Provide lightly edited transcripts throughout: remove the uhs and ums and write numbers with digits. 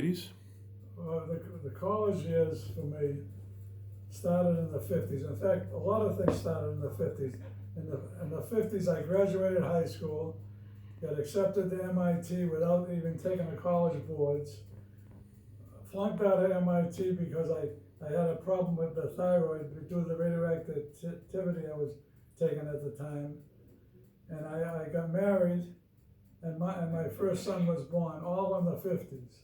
The college years for me started in the 50s. In fact, a lot of things started in the 50s. In the 50s, I graduated high school, got accepted to MIT without even taking the college boards, flunked out of MIT because I had a problem with the thyroid due to the radioactivity I was taking at the time. And I got married, and my first son was born, all in the 50s.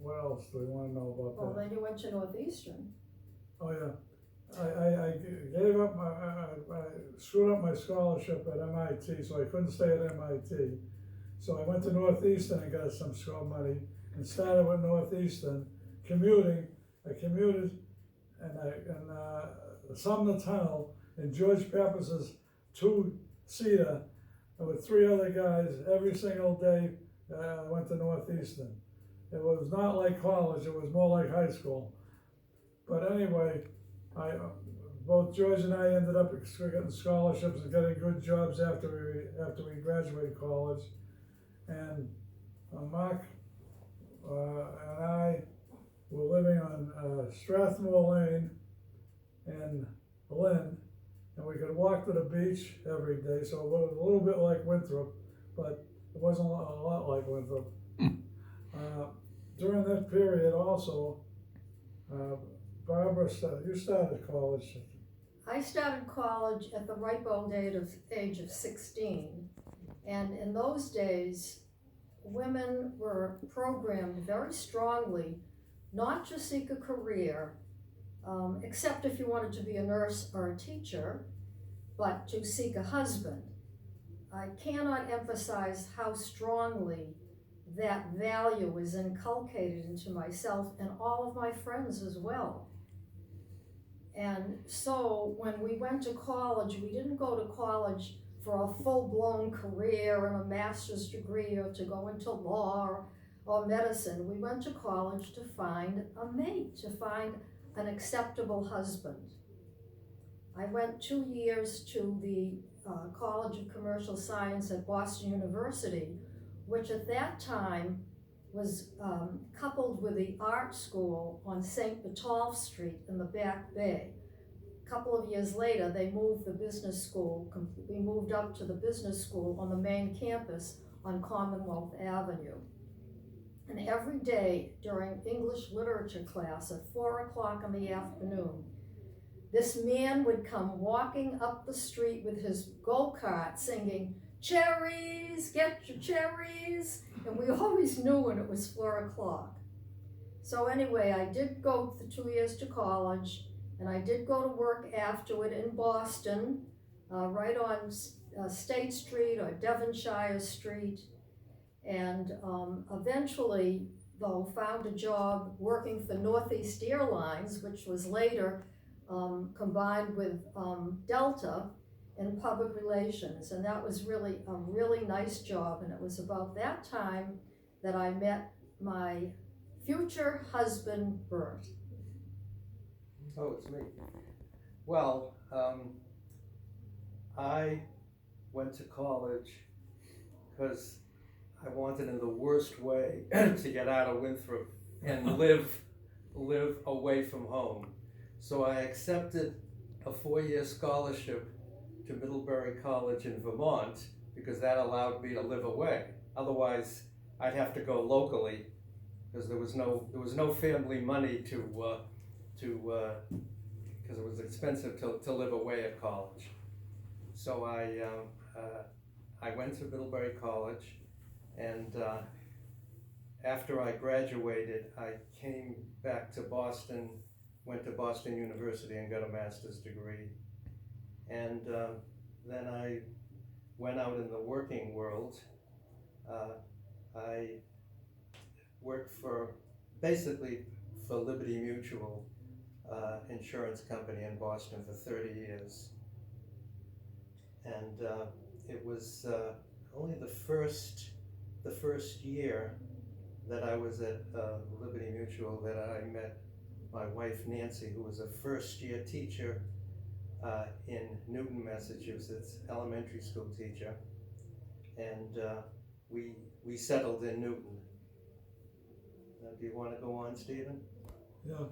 What else do we want to know about that? Well, then you went to Northeastern. Oh, yeah. I gave up I screwed up my scholarship at MIT, so I couldn't stay at MIT. So I went to Northeastern and got some school money and started with Northeastern, commuting. I commuted and the Sumner Tunnel in George Pappas' two-seater with three other guys every single day. I went to Northeastern. It was not like college, it was more like high school. But anyway, both George and I ended up getting scholarships and getting good jobs after we graduated college. And Mark and I were living on Strathmore Lane in Lynn, and we could walk to the beach every day, so it was a little bit like Winthrop, but it wasn't a lot like Winthrop. During that period also, Barbara, you started college. I started college at the ripe old age of 16, and in those days, women were programmed very strongly not to seek a career, except if you wanted to be a nurse or a teacher, but to seek a husband. I cannot emphasize how strongly that value is inculcated into myself and all of my friends as well. And so when we went to college, we didn't go to college for a full-blown career and a master's degree or to go into law or medicine. We went to college to find a mate, to find an acceptable husband. I went 2 years to the College of Commercial Science at Boston University, which at that time was coupled with the art school on St. Botolph Street in the Back Bay. A couple of years later, they moved the business school. We moved up to the business school on the main campus on Commonwealth Avenue. And every day during English literature class at 4 o'clock in the afternoon, this man would come walking up the street with his go-kart singing, "Cherries, get your cherries," and we always knew when it was 4 o'clock. So anyway, I did go the 2 years to college, and I did go to work afterward in Boston, right on State Street or Devonshire Street, and eventually, though, found a job working for Northeast Airlines, which was later combined with Delta, in public relations, and that was really a really nice job. And it was about that time that I met my future husband, Bert. Oh, it's me. Well, I went to college because I wanted in the worst way to get out of Winthrop and live away from home. So I accepted a 4-year scholarship to Middlebury College in Vermont because that allowed me to live away. Otherwise, I'd have to go locally because there was no family money because it was expensive to live away at college. So I went to Middlebury College, and after I graduated, I came back to Boston, went to Boston University and got a master's degree. And then I went out in the working world. I worked basically for Liberty Mutual insurance company in Boston for 30 years. And it was only the first year that I was at Liberty Mutual that I met my wife Nancy, who was a first-year teacher in Newton, Massachusetts, elementary school teacher. And we settled in Newton. Do you want to go on, Stephen? Yeah,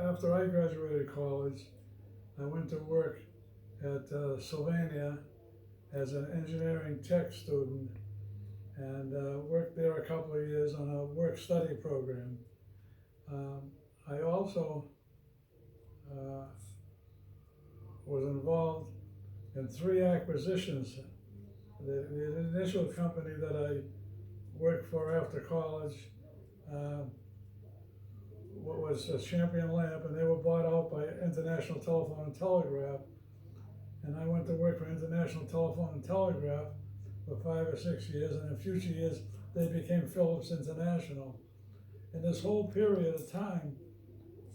after I graduated college, I went to work at Sylvania as an engineering tech student, and worked there a couple of years on a work-study program. I also was involved in 3 acquisitions. The initial company that I worked for after college was Champion Lamp, and they were bought out by International Telephone and Telegraph. And I went to work for International Telephone and Telegraph for 5 or 6 years, and in future years they became Philips International. In this whole period of time,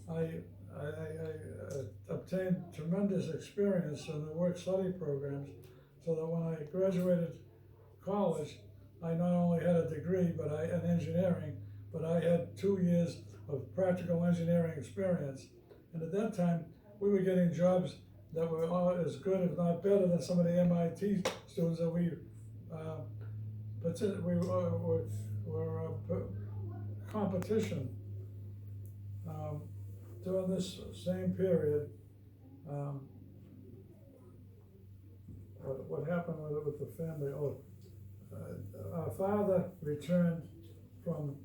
I obtained tremendous experience in the work-study programs, so that when I graduated college, I not only had a degree in engineering, but I had 2 years of practical engineering experience. And at that time, we were getting jobs that were as good, if not better, than some of the MIT students that we were competition. During this same period, what happened with the family? Our father returned from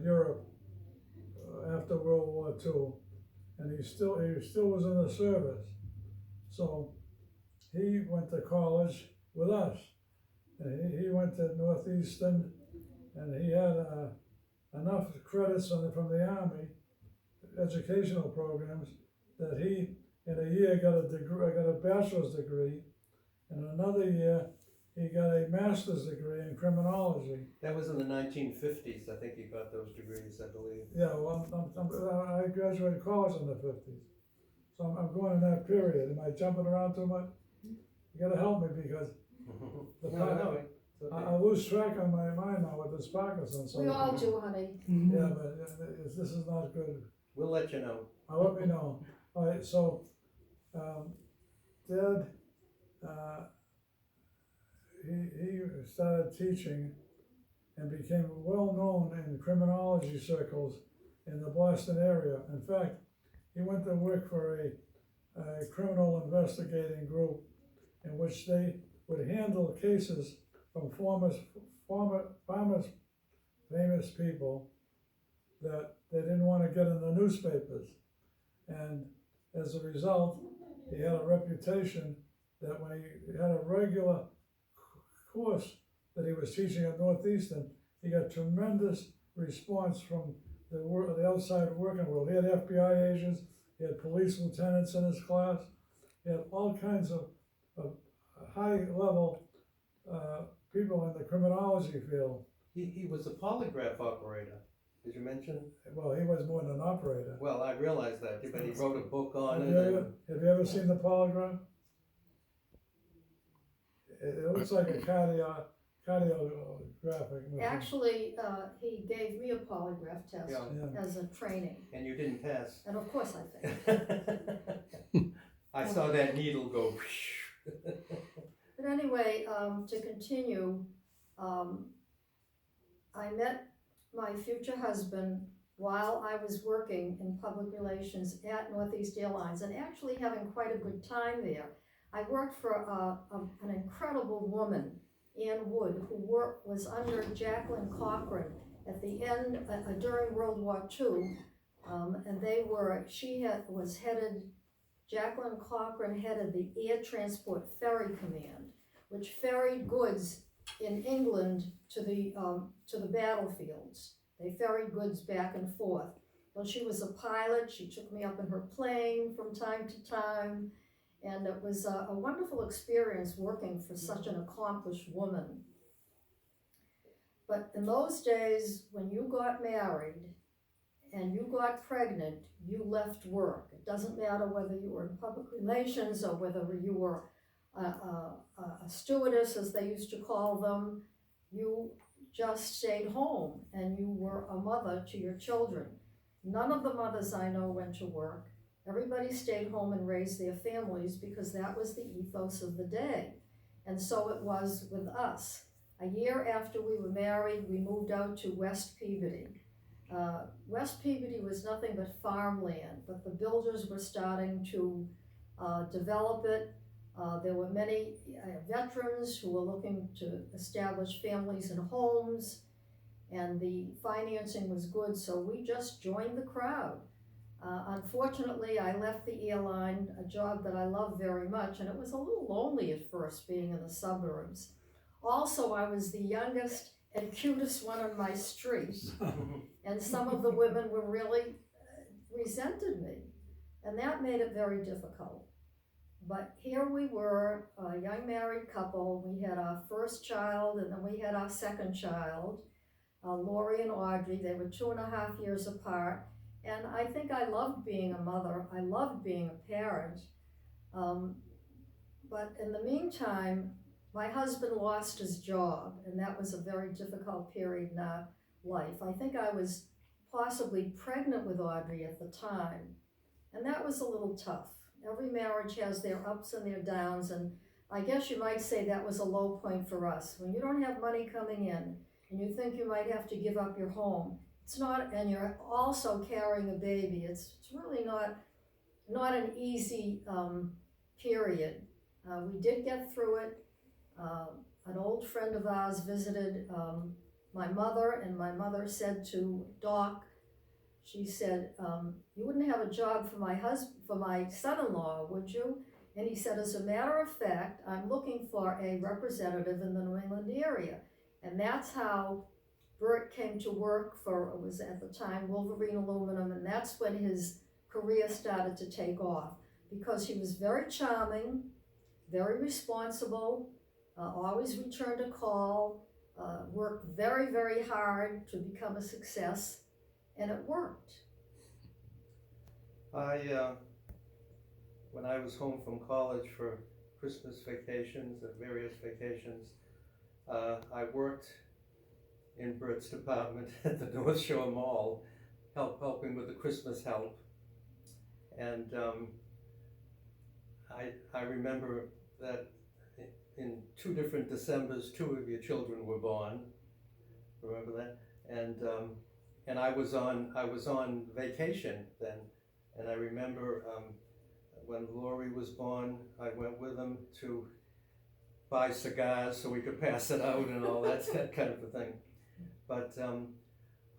Europe after World War II, and he still was in the service. So he went to college with us, and he went to Northeastern, and he had enough credits from the Army educational programs that he in a year got a bachelor's degree, and in another year he got a master's degree in criminology. That was in the 1950s. I think he got those degrees, I believe. Yeah, well, I graduated college in the 50s, so I'm going in that period. Am I jumping around too much? You gotta help me, because I lose track on my mind now with this Parkinson's. We all do, honey. Yeah, but this is not good. We'll let you know. Let me know. All right, so Dad, he started teaching and became well known in criminology circles in the Boston area. In fact, he went to work for a criminal investigating group in which they would handle cases from former famous people that they didn't want to get in the newspapers. And as a result, he had a reputation that when he had a regular course that he was teaching at Northeastern, he got tremendous response from the outside working world. He had FBI agents, he had police lieutenants in his class, he had all kinds of high-level people in the criminology field. He was a polygraph operator. Did you mention? Well, he was more than an operator. Well, I realize that, but he wrote a book on it. Have you ever seen the polygraph? It looks like a cardiographic machine. Actually, he gave me a polygraph test as a training. And you didn't pass. And of course I failed. I saw that needle go. But anyway, to continue, I met my future husband while I was working in public relations at Northeast Airlines, and actually having quite a good time there. I worked for an incredible woman, Ann Wood, who was under Jacqueline Cochran at the end, during World War II, and Jacqueline Cochran headed the Air Transport Ferry Command, which ferried goods in England to the battlefields. They ferried goods back and forth. Well, she was a pilot. She took me up in her plane from time to time, and it was a wonderful experience working for such an accomplished woman. But in those days, when you got married and you got pregnant, you left work. It doesn't matter whether you were in public relations or whether you were a stewardess, as they used to call them. You just stayed home and you were a mother to your children. None of the mothers I know went to work. Everybody stayed home and raised their families because that was the ethos of the day. And so it was with us. A year after we were married, we moved out to West Peabody. West Peabody was nothing but farmland, but the builders were starting to develop it. There were many veterans who were looking to establish families and homes, and the financing was good, so we just joined the crowd. Unfortunately, I left the airline, a job that I love very much, and it was a little lonely at first being in the suburbs. Also, I was the youngest and cutest one on my street, and some of the women were really resented me, and that made it very difficult. But here we were, a young married couple. We had our first child, and then we had our second child, Lori and Audrey. They were 2.5 years apart, and I think I loved being a mother. I loved being a parent. But in the meantime, my husband lost his job, and that was a very difficult period in our life. I think I was possibly pregnant with Audrey at the time, and that was a little tough. Every marriage has their ups and their downs, and I guess you might say that was a low point for us. When you don't have money coming in, and you think you might have to give up your home, it's not, and you're also carrying a baby, it's really not an easy period. We did get through it. An old friend of ours visited my mother, and my mother said to Doc, she said, you wouldn't have a job for my son-in-law, would you? And he said, as a matter of fact, I'm looking for a representative in the New England area. And that's how Bert came to work for, it was at the time, Wolverine Aluminum, and that's when his career started to take off, because he was very charming, very responsible, always returned a call, worked very, very hard to become a success, and it worked. When I was home from college for Christmas vacations and various vacations, I worked in Bert's department at the North Shore Mall, helping with the Christmas help. And I remember that in 2 different Decembers, 2 of your children were born. Remember that? And I was on vacation then, and I remember when Lori was born, I went with them to buy cigars so we could pass it out and all that kind of a thing. But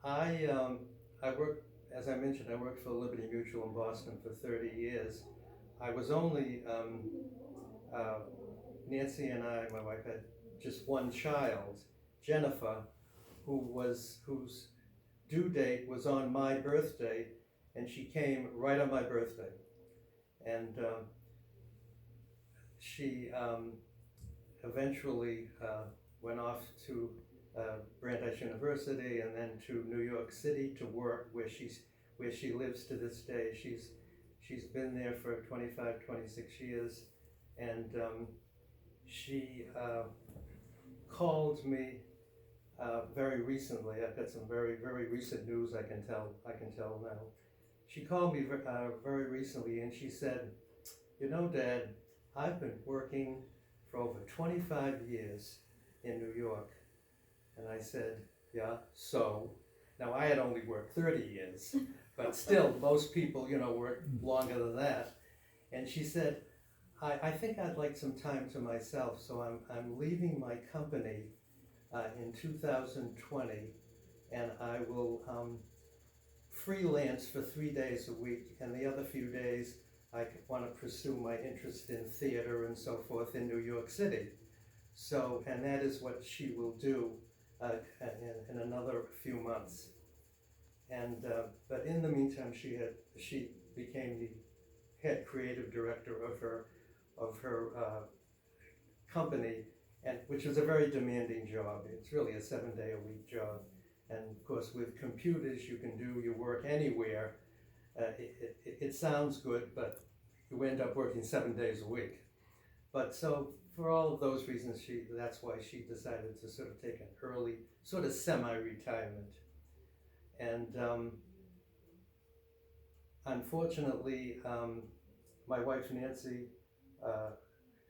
I worked, as I mentioned, I worked for Liberty Mutual in Boston for 30 years. I was only Nancy and I, my wife, had just one child, Jennifer, whose due date was on my birthday, and she came right on my birthday. And she eventually went off to Brandeis University and then to New York City to work, where she lives to this day. She's been there for 25, 26 years, and she called me very recently. I've got some very, very recent news I can tell now. She called me very recently, and she said, you know, Dad, I've been working for over 25 years in New York. And I said, yeah, so? Now, I had only worked 30 years, but still, most people, work longer than that. And she said, I think I'd like some time to myself, so I'm leaving my company in 2020, and I will freelance for 3 days a week, and the other few days I want to pursue my interest in theater and so forth in New York City. So, and that is what she will do in another few months. And but in the meantime, she became the head creative director of her company, and which was a very demanding job. It's really a 7-day-a-week job. And of course, with computers, you can do your work anywhere. It sounds good, but you end up working 7 days a week. But so for all of those reasons, that's why she decided to sort of take an early, sort of semi-retirement. And unfortunately, my wife Nancy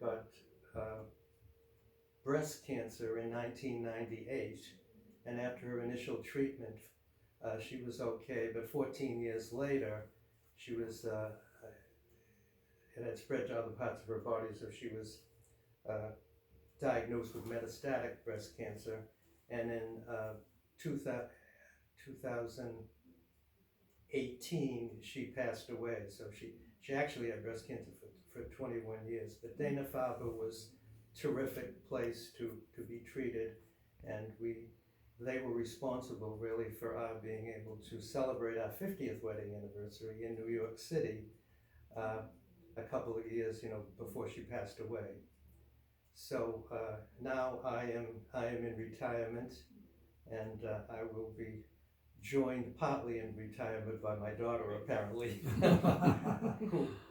got breast cancer in 1998, and after her initial treatment, she was okay, but 14 years later, she was, it had spread to other parts of her body, so she was diagnosed with metastatic breast cancer, and in 2018, she passed away. So she actually had breast cancer for 21 years. But Dana-Farber was a terrific place to be treated, and they were responsible really for our being able to celebrate our 50th wedding anniversary in New York City a couple of years, before she passed away. So now I am in retirement, and I will be joined partly in retirement by my daughter, apparently,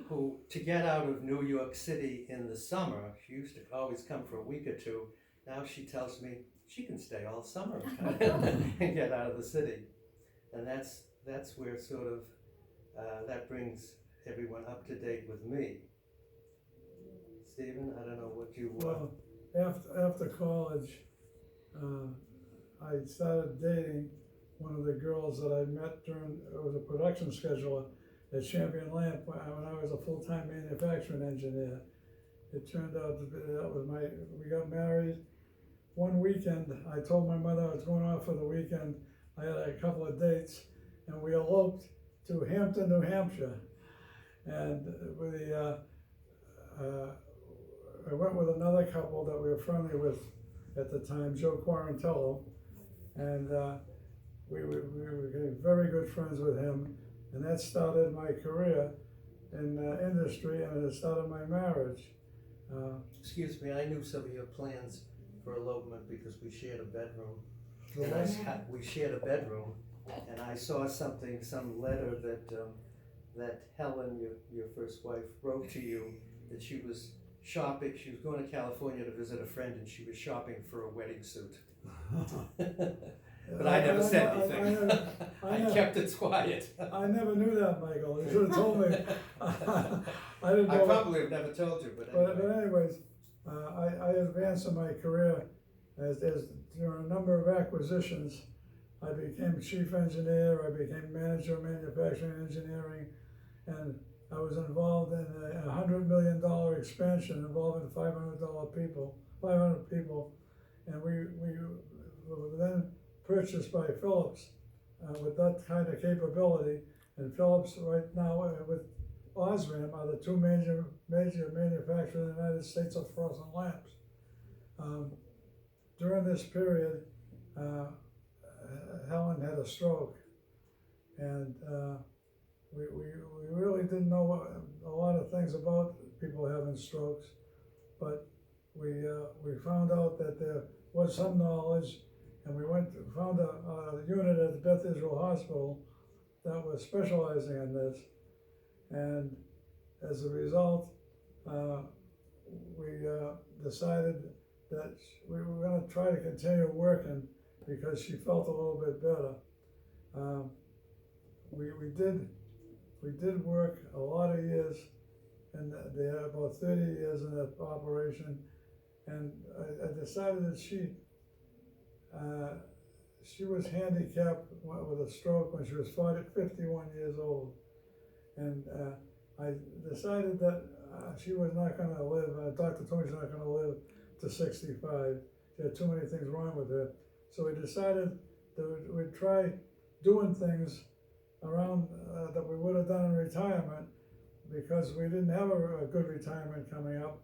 who to get out of New York City in the summer, she used to always come for a week or two. Now she tells me she can stay all summer and get out of the city, and that's where sort of that brings everyone up to date with me. Stephen, I don't know what you want. Well, after college, I started dating one of the girls that I met during, it was a production scheduler at Champion Lamp when I was a full-time manufacturing engineer. It turned out to be, we got married one weekend. I told my mother I was going off for the weekend. I had a couple of dates, and we eloped to Hampton, New Hampshire. And I went with another couple that we were friendly with at the time, Joe Quarantello, and we became very good friends with him, and that started my career in industry, and it started my marriage. Excuse me, I knew some of your plans for elopement because we shared a bedroom. We shared a bedroom, and I saw some letter that Helen, your first wife, wrote to you that she was shopping. She was going to California to visit a friend, and she was shopping for a wedding suit. But I never said anything. I kept it quiet. I never knew that, Michael. You should have told me. I didn't know. I probably have never told you, but anyway. But anyways, I advanced in my career as during a number of acquisitions. I became chief engineer. I became manager of manufacturing engineering, and I was involved in a $100 million expansion involving 500 people, and we were then purchased by Philips with that kind of capability. And Philips right now with Osram are the two major manufacturers in the United States of frozen lamps. During this period, Helen had a stroke, and we really didn't know a lot of things about people having strokes, but we found out that there was some knowledge, and we found a unit at the Beth Israel Hospital that was specializing in this, and as a result, we decided that we were going to try to continue working because she felt a little bit better. We did work a lot of years, and they had about 30 years in that operation, and I decided that she was handicapped with a stroke when she was 51 years old, and I decided that she was not going to live. Dr. told me she's not going to live to 65. She had too many things wrong with her. So we decided that we'd try doing things around that we would have done in retirement, because we didn't have a good retirement coming up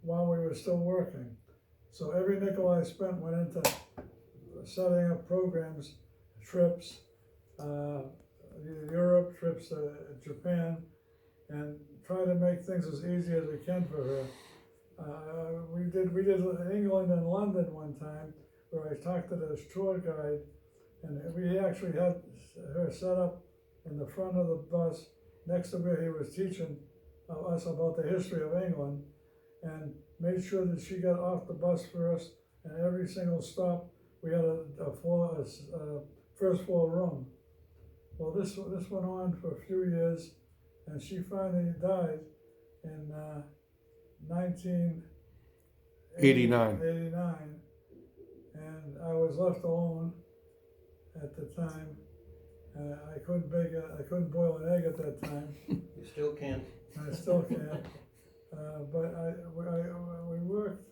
while we were still working. So every nickel I spent went into setting up programs, trips, Europe, trips to Japan, and try to make things as easy as we can for her. We did England and London one time, where I talked to this tour guide, and we actually had her set up in the front of the bus next to where he was teaching us about the history of England, and made sure that she got off the bus first, and every single stop we had a first floor room. Well, this went on for a few years, and she finally died in 89. 89, and I was left alone at the time. I couldn't boil an egg at that time. You still can't. I still can't. But we worked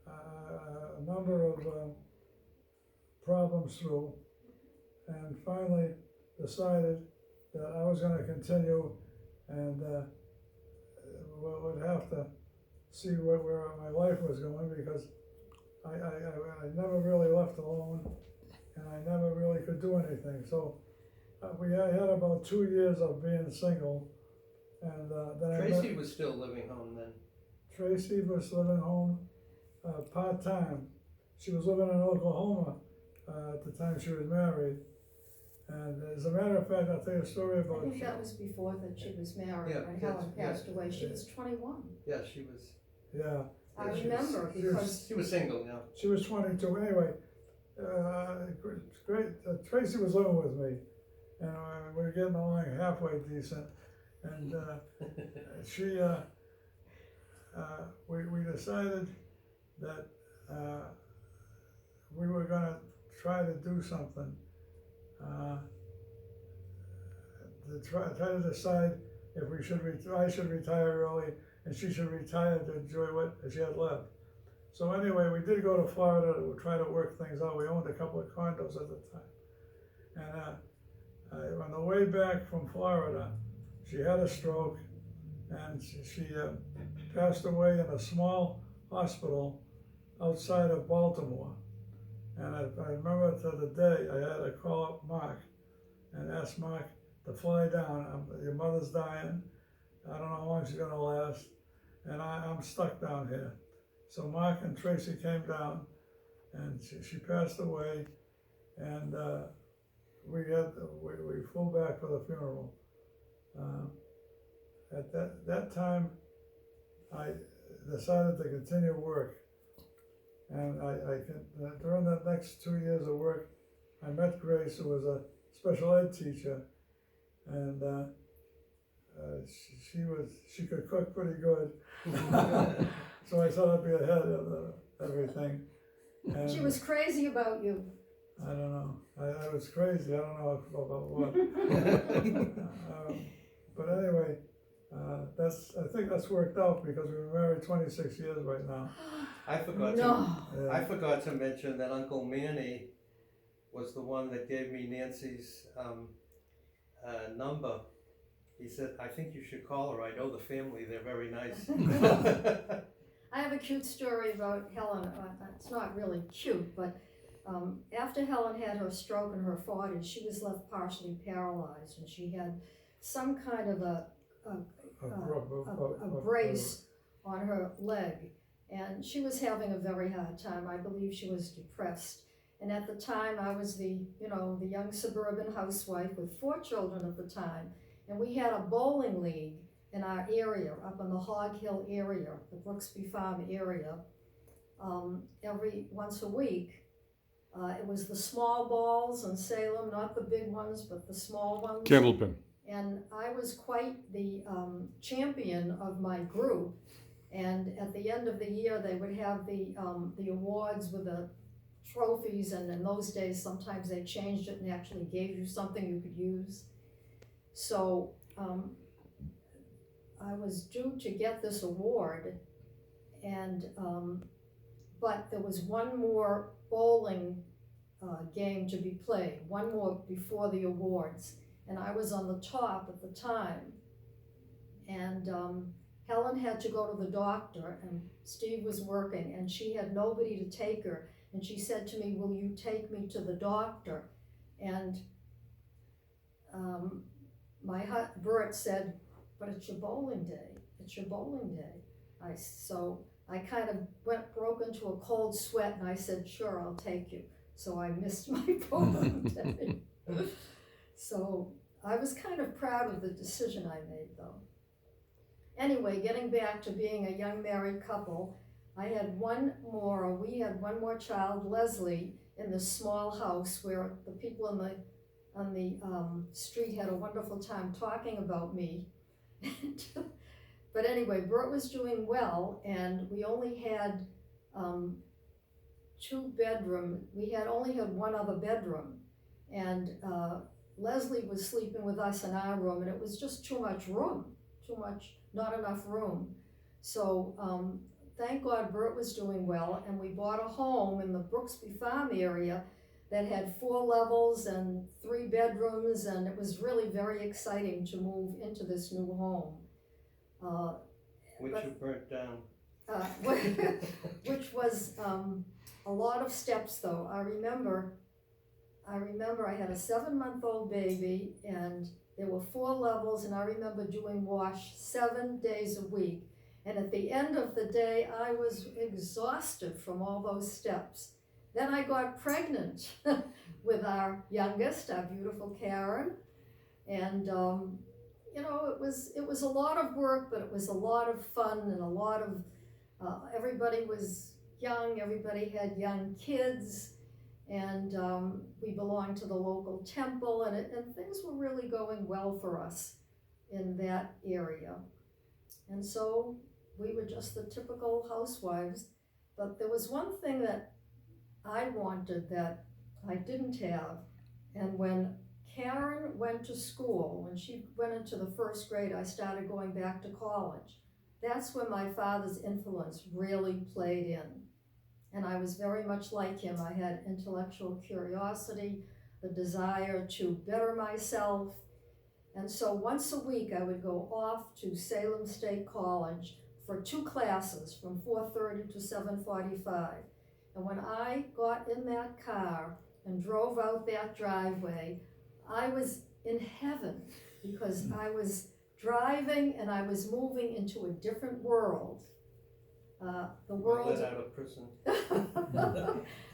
a number of problems through, and finally decided that I was going to continue, and would have to see where my life was going, because I never really left alone, and I never really could do anything. So we had about 2 years of being single, and then Tracy was still living home then. Tracy was living home part-time. She was living in Oklahoma at the time she was married. And as a matter of fact, I'll tell you a story I about. think that was before that she was married, Yeah, when yes, Helen passed away. She was 21. Yeah, she was. Yeah, I she remember because She was single, yeah. she was 22. Anyway, great. Tracy was living with me, and we were getting along halfway decent. And we decided that we were going to try to do something. To try to decide if we should I should retire early and she should retire to enjoy what she had left. So anyway, we did go to Florida to try to work things out. We owned a couple of condos at the time, and on the way back from Florida, she had a stroke, and she passed away in a small hospital outside of Baltimore. And I remember to the day I had to call up Mark and ask Mark to fly down. Your mother's dying. I don't know how long she's going to last, and I'm stuck down here. So Mark and Tracy came down, and she passed away, and we flew back for the funeral. At that time, I decided to continue work. And during the next 2 years of work, I met Grace, who was a special ed teacher, and she could cook pretty good. So I thought I'd be ahead of everything. And she was crazy about you. I don't know. I was crazy. I don't know about what. But anyway, I think that's worked out, because we've been married 26 years right now. I forgot to mention that Uncle Manny was the one that gave me Nancy's number. He said, "I think you should call her. I know the family. They're very nice." I have a cute story about Helen. It's not really cute, but after Helen had her stroke in her 40s, she was left partially paralyzed, and she had some kind of a brace on her leg, and she was having a very hard time. I believe she was depressed. And at the time, I was the young suburban housewife with 4 children at the time, and we had a bowling league in our area, up in the Hog Hill area, the Brooksby Farm area, every once a week. It was the small balls in Salem, not the big ones, but the small ones. Candlepin. And I was quite the champion of my group. And at the end of the year, they would have the awards with the trophies. And in those days, sometimes they changed it and actually gave you something you could use. So I was due to get this award, and but there was one more bowling game to be played, one more before the awards. And I was on the top at the time, and Helen had to go to the doctor, and Steve was working, and she had nobody to take her, and she said to me, "Will you take me to the doctor?" And Bert said, "But it's your bowling day, it's your bowling day." So I kind of broke into a cold sweat, and I said, "Sure, I'll take you." So I missed my bowling day. So I was kind of proud of the decision I made, though. Anyway, getting back to being a young married couple, we had one more child, Leslie, in this small house where the people on the street had a wonderful time talking about me. But anyway, Bert was doing well, and we only had um, 2-bedroom. We had only had one other bedroom, and Leslie was sleeping with us in our room, and it was just too much room, not enough room. So thank God Bert was doing well, and we bought a home in the Brooksby Farm area that had 4 levels and 3 bedrooms, and it was really very exciting to move into this new home. Which you burnt down. Which was a lot of steps though. I remember I had a 7-month-old baby, and there were 4 levels, and I remember doing wash 7 days a week. And at the end of the day, I was exhausted from all those steps. Then I got pregnant with our youngest, our beautiful Karen. And, you know, it was a lot of work, but it was a lot of fun, and a lot of, everybody was young, everybody had young kids, and we belonged to the local temple, and things were really going well for us in that area. And so we were just the typical housewives, but there was one thing that I wanted that I didn't have. And when Karen went to school, when she went into the 1st grade, I started going back to college. That's when my father's influence really played in. And I was very much like him. I had intellectual curiosity, the desire to better myself. And so once a week I would go off to Salem State College for 2 classes from 4:30 to 7:45. And when I got in that car and drove out that driveway, I was in heaven, because I was driving and I was moving into a different world. The world. Let out of prison.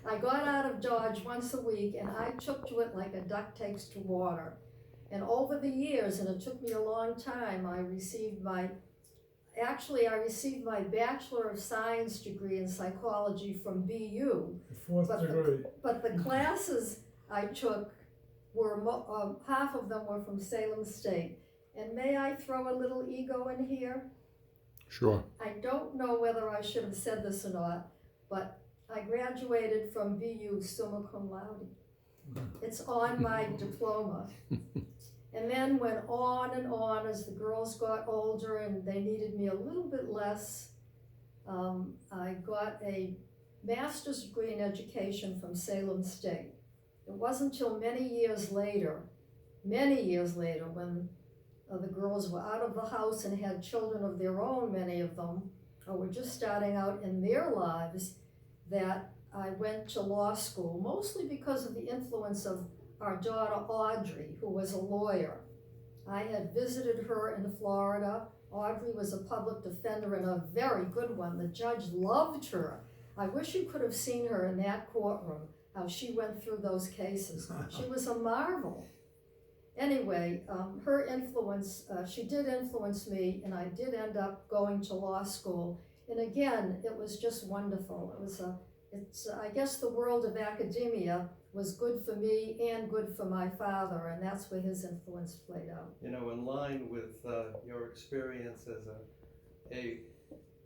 I got out of Dodge once a week, and I took to it like a duck takes to water. And over the years, and it took me a long time, I received my Bachelor of Science degree in psychology from BU. The 4th degree. But the classes I took were, half of them were from Salem State. And may I throw a little ego in here? Sure. I don't know whether I should have said this or not, but I graduated from BU summa cum laude. It's on my diploma. And then went on and on as the girls got older and they needed me a little bit less. I got a master's degree in education from Salem State. It wasn't until many years later, when the girls were out of the house and had children of their own, many of them, or were just starting out in their lives, that I went to law school, mostly because of the influence of our daughter Audrey, who was a lawyer. I had visited her in Florida. Audrey was a public defender, and a very good one. The judge loved her. I wish you could have seen her in that courtroom, how she went through those cases. She was a marvel. Anyway, her influence, she did influence me, and I did end up going to law school. And again, it was just wonderful. I guess the world of academia was good for me and good for my father, and that's where his influence played out. You know, in line with your experience as a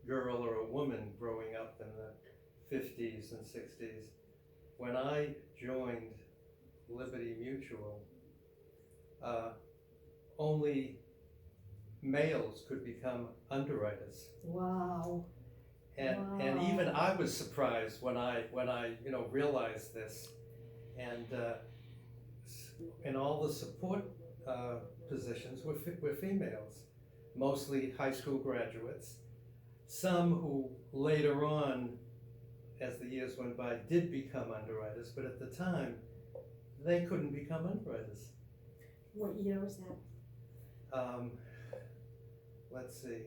girl or a woman growing up in the 50s and 60s, when I joined Liberty Mutual, only males could become underwriters. Wow. And even I was surprised when I realized this, and all the support positions were females, mostly high school graduates. Some who later on, as the years went by, did become underwriters, but at the time they couldn't become underwriters. What year was that? Let's see.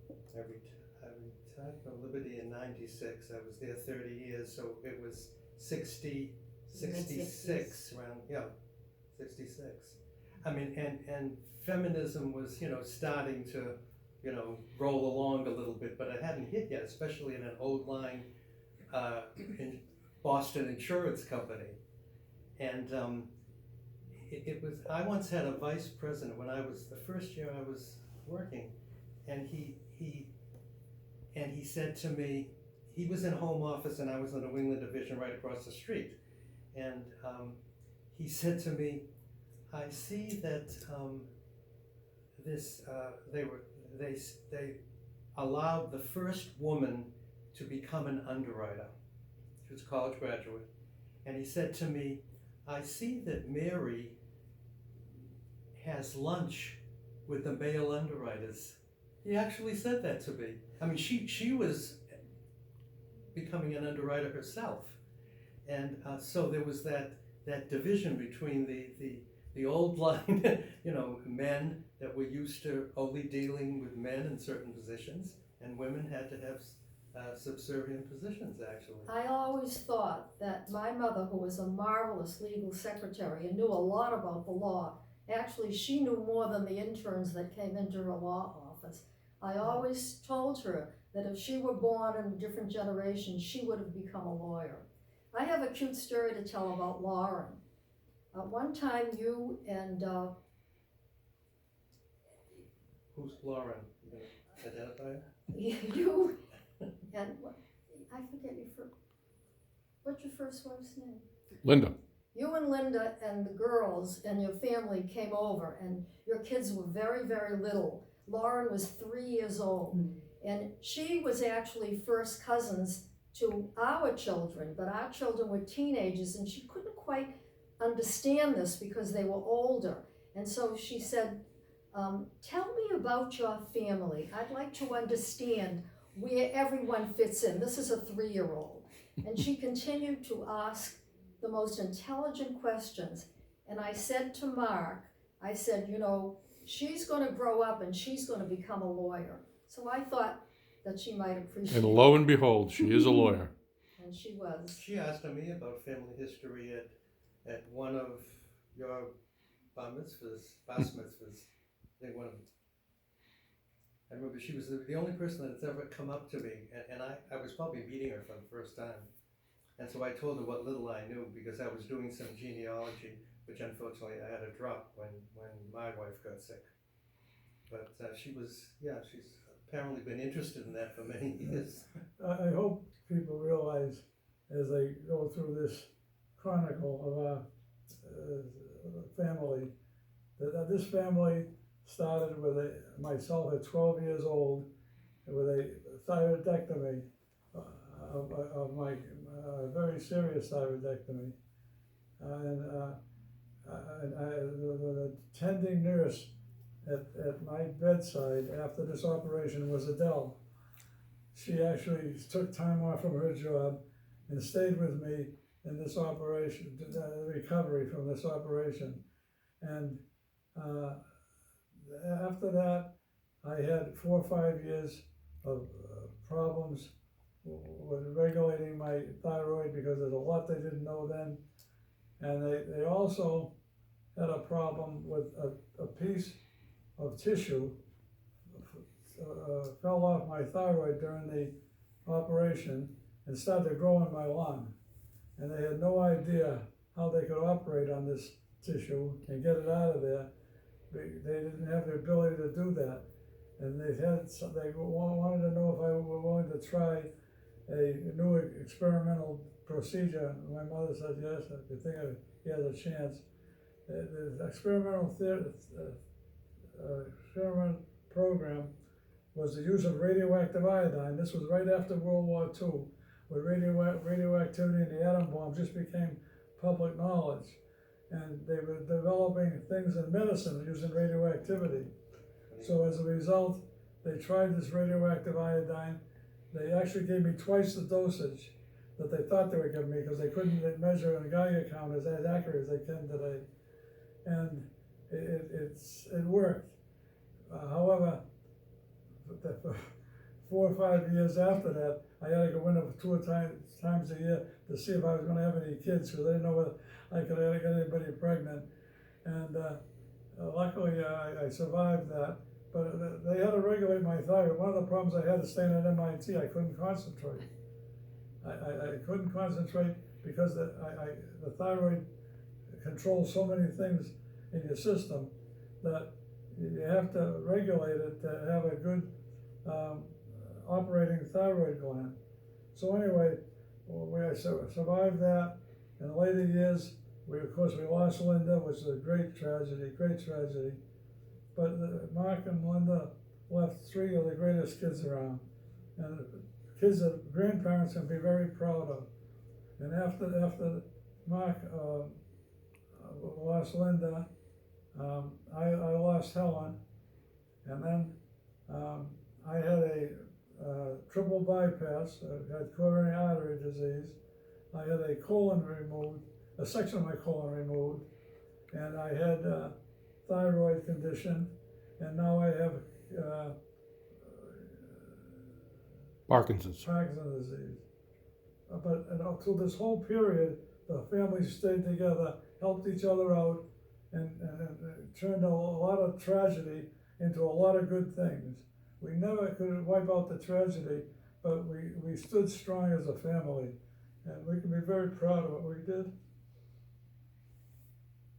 I retired from Liberty in '96. I was there 30 years, so it was 66 around, 66. I mean, and feminism was, starting to, roll along a little bit, but it hadn't hit yet, especially in an old line in Boston insurance company. And it was, I once had a vice president when I was, the first year I was working, and he said to me, he was in home office and I was in the New England division right across the street. And he said to me, I see that they allowed the first woman to become an underwriter. She was a college graduate. And he said to me, I see that Mary has lunch with the male underwriters. He actually said that to me. I mean, she was becoming an underwriter herself. And so there was that division between the old line, men that were used to only dealing with men in certain positions, and women had to have subservient positions, actually. I always thought that my mother, who was a marvelous legal secretary and knew a lot about the law, actually she knew more than the interns that came into her law office. I always told her that if she were born in a different generation, she would have become a lawyer. I have a cute story to tell about Lauren. One time you and Who's Lauren? You gonna identify her? you and I forget your first. What's your first wife's name? Linda. You and Linda and the girls and your family came over, and your kids were very, very little. Lauren was 3 years old, and she was actually first cousins to our children, but our children were teenagers, and she couldn't quite understand this because they were older. And so she said, tell me about your family. I'd like to understand where everyone fits in. This is a 3-year-old. And she continued to ask the most intelligent questions. And I said to Mark, I said, she's going to grow up and she's going to become a lawyer. So I thought that she might appreciate it. And lo and behold, she is a lawyer. And she was. She asked me about family history at one of your bar mitzvahs. I remember she was the only person that's ever come up to me, and I was probably meeting her for the first time. And so I told her what little I knew, because I was doing some genealogy, which unfortunately I had to drop when my wife got sick. But she's apparently been interested in that for many years. I hope people realize as they go through this chronicle of our family, that this family started with myself at 12 years old with a thyroidectomy of my very serious thyroidectomy, and the attending nurse at my bedside after this operation was Adele. She actually took time off from her job and stayed with me in this operation, recovery from this operation. And after that, I had 4 or 5 years of problems with regulating my thyroid, because there's a lot they didn't know then. And they also had a problem with a piece of tissue fell off my thyroid during the operation and started to grow in my lung. And they had no idea how they could operate on this tissue and get it out of there. They didn't have the ability to do that. And they wanted to know if I were willing to try a new experimental procedure. My mother said yes, I could think he has a chance. The experimental experiment program was the use of radioactive iodine. This was right after World War II, where radioactivity in the atom bomb just became public knowledge. And they were developing things in medicine using radioactivity. So as a result, they tried this radioactive iodine. They actually gave me twice the dosage that they thought they were giving me, because they couldn't measure a Geiger counter as accurate as they can today. And it worked. However, 4 or 5 years after that, I had to go in 2 times a year to see if I was going to have any kids, because I didn't know whether I could get anybody pregnant. And luckily, I survived that. But they had to regulate my thyroid. One of the problems I had is staying at MIT, I couldn't concentrate. I couldn't concentrate because the thyroid controls so many things in your system that you have to regulate it to have a good operating thyroid gland. So anyway, survived that. In later years, we lost Linda, which was a great tragedy. But Mark and Linda left 3 of the greatest kids around, and kids that grandparents can be very proud of. And after Mark lost Linda, I lost Helen, and then I had a triple bypass. I had coronary artery disease. I had a colon removed, a section of my colon removed, and I had a thyroid condition, and now I have Parkinson's. Parkinson's disease. But through this whole period, the family stayed together, helped each other out, and turned a lot of tragedy into a lot of good things. We never could wipe out the tragedy, but we stood strong as a family, and we can be very proud of what we did.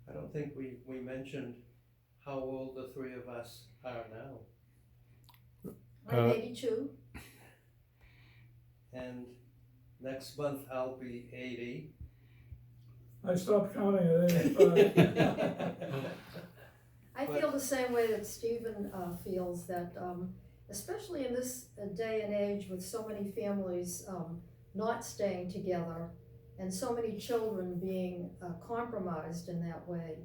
I don't think we mentioned how old the 3 of us are now. I'm 82. And next month I'll be 80. I stopped counting at 85. I feel the same way that Stephen feels, that especially in this day and age with so many families not staying together and so many children being compromised in that way,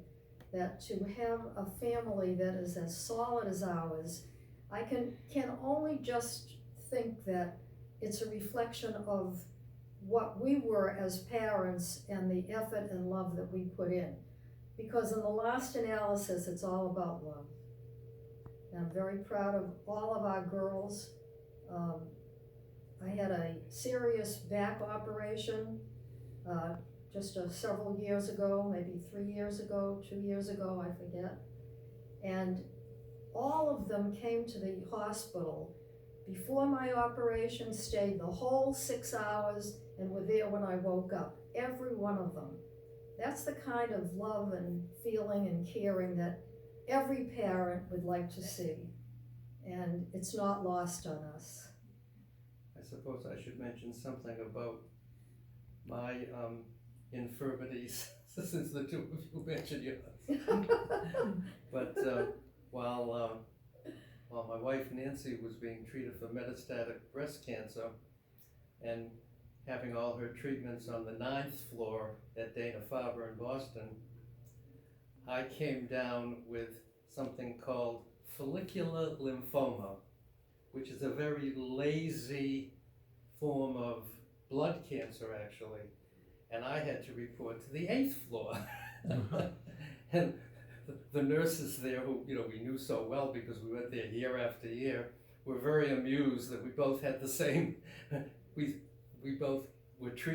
that to have a family that is as solid as ours, I can only just think that it's a reflection of what we were as parents and the effort and love that we put in. Because in the last analysis, it's all about love. And I'm very proud of all of our girls. I had a serious back operation just several years ago, maybe 3 years ago, 2 years ago, I forget. And all of them came to the hospital before my operation, stayed the whole 6 hours, and were there when I woke up. Every one of them. That's the kind of love and feeling and caring that every parent would like to see. And it's not lost on us. I suppose I should mention something about my infirmities, since the 2 of you mentioned yours. But while my wife Nancy was being treated for metastatic breast cancer and having all her treatments on the 9th floor at Dana-Farber in Boston, I came down with something called follicular lymphoma, which is a very lazy form of blood cancer, actually. And I had to report to the 8th floor. And the nurses there, who we knew so well because we went there year after year, were very amused that we both had the same, we both were treated